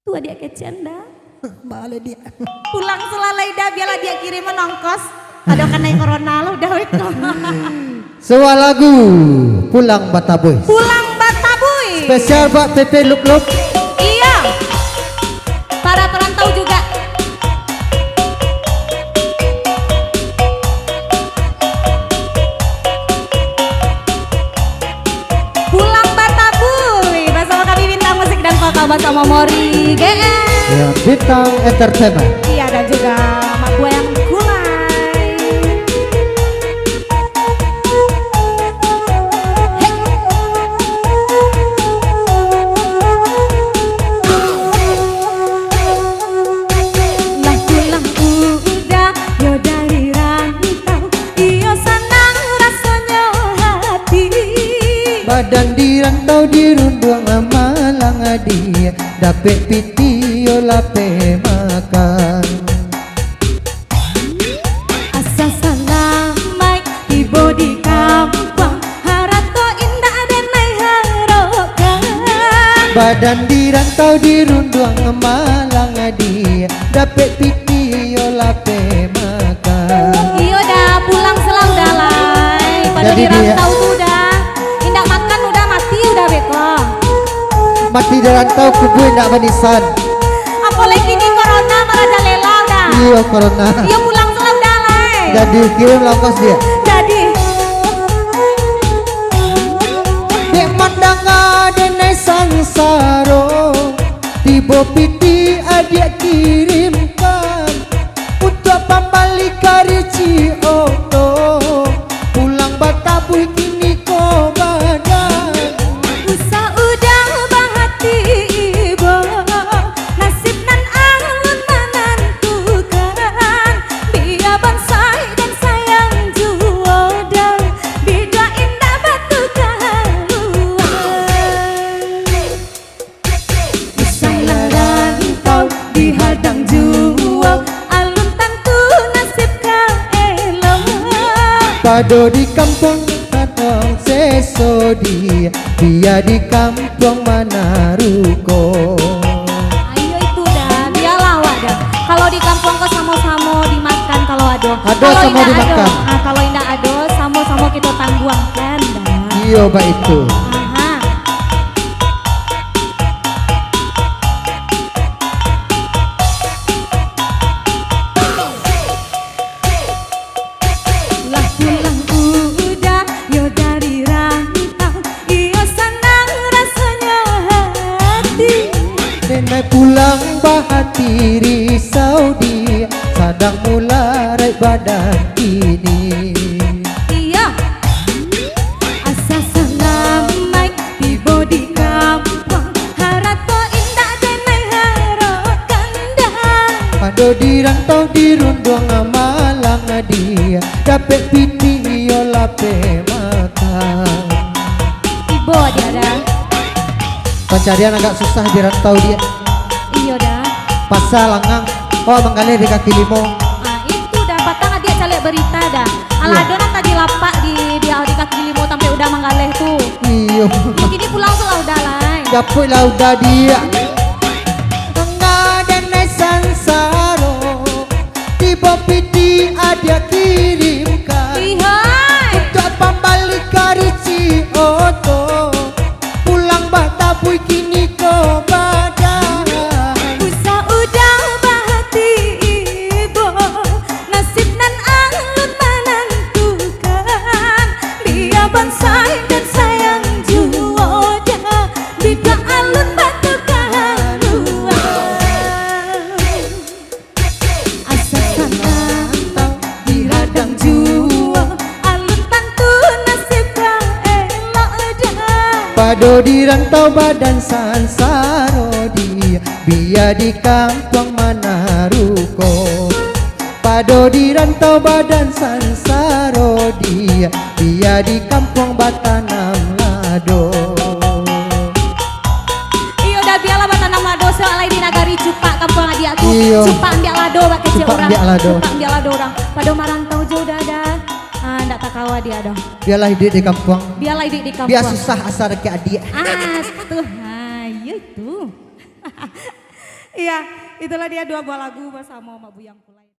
Tua dia kecanda. Malah dia. Pulang selalai dah biarlah dia kirim nongkos. Ada kan naik corona lo udah wek. Sebuah lagu Pulang Bataboy. Pulang Bataboy. Spesial buat Pepe Luk Luk. Iya. Para perantau juga. Pulang Bataboy bersama kami Bintang Musik dan Vokal bersama Mori GM. Ya, Bintang Entertainment. Iya dan juga Mak Gua yang kulai. Lah pulang udah yo dari rantau, iyo senang rasanya hati. Badan dirantau dirundung malang dia dapet pitio lape makan. Asa salamai ibu di kampung harato indah dan mai harokan. Badan dirantau dirundung malang dia dapet pitio lape makan. Iyo dah pulang selau dalai pada Jadi di dia- rantau tuh udah indah makan udah mati udah beko. Mati dirantau kubu ndak banisan. Apalagi di corona merajalela udah. Iyo corona. Iyo pulang selau dalai. Jadi kirim longkos dia. Jadi Dek mandang ada sangsaro tibo piti adik kirimkan untuk pembalik karici oto pulang Bataboy kini kau badan. usah udah bahati ibu nasib nan alun menentukan biar bonsai dan sayang juodan bida indah batu kaluan usai larantau dihadang jual alun tentu nasib kau elok. Pado di kampung kadang seso dia di kampung Manaruko. Ayo itu dah, dia lawak dah. Kalau di kampung kau samo-samo dimakan kalau ado. Ado Kalau samo indah dimakan. kalau indah ado, samo-samo kita tangguangkan dah. Iyo baik itu. Aha. Lah pulang udah, yo dari rantau, iyo senang rasanya hati. Nenek pulang bahati risau dia sadang mula raih badan kini. Iya, asa salamai tiba di kampung harato indah denai harokan dah. Pado dirantau dirundung malang dia dapet piti yo lape makan. Ibo dia dah, Pencarian agak susah dirantau dia. iyo dah. Pasal langang oh menggalih di kaki limo. Ah itu dah patang dia calik berita dah. Alado nak tadi lapak di kaki limo sampai udah menggaleh tuh. Iyo Begini pulang selau dah lah. dapet lah udah dia. Enggak dan sansaro tiba piti ada kirimkan Ihai, untuk pembalik karici oto pulang Bataboy kini kau badan. usah udah bahati ibu nasib nan alun menentukan biar bonsai dan sayang juoda bida alun batu kaluan asa sanantau dihadang jual alun tentu nasib kau elok dah. Pado dirantau badan sansaro dia biar di kampung Manaruko. Pado dirantau badan sansaro dia biar di kampung Batanam Lado. Iyo dah biarlah batanam lado soalnya di nagari Cupak kampung adik aku. Iyo. Cupak ambiak lado bak kecil Cupak orang. ambiak lado. Cupak ambiak lado orang. Pada marantau jauh dah. Ndak tak kawa dia dah. Biarlah hidup di kampung. Biarlah hidup di kampung. Biar susah asal dekat adik. Tuh, ayo itu. Iya, itulah dia dua buah lagu bersama Mak Buyang Kulai.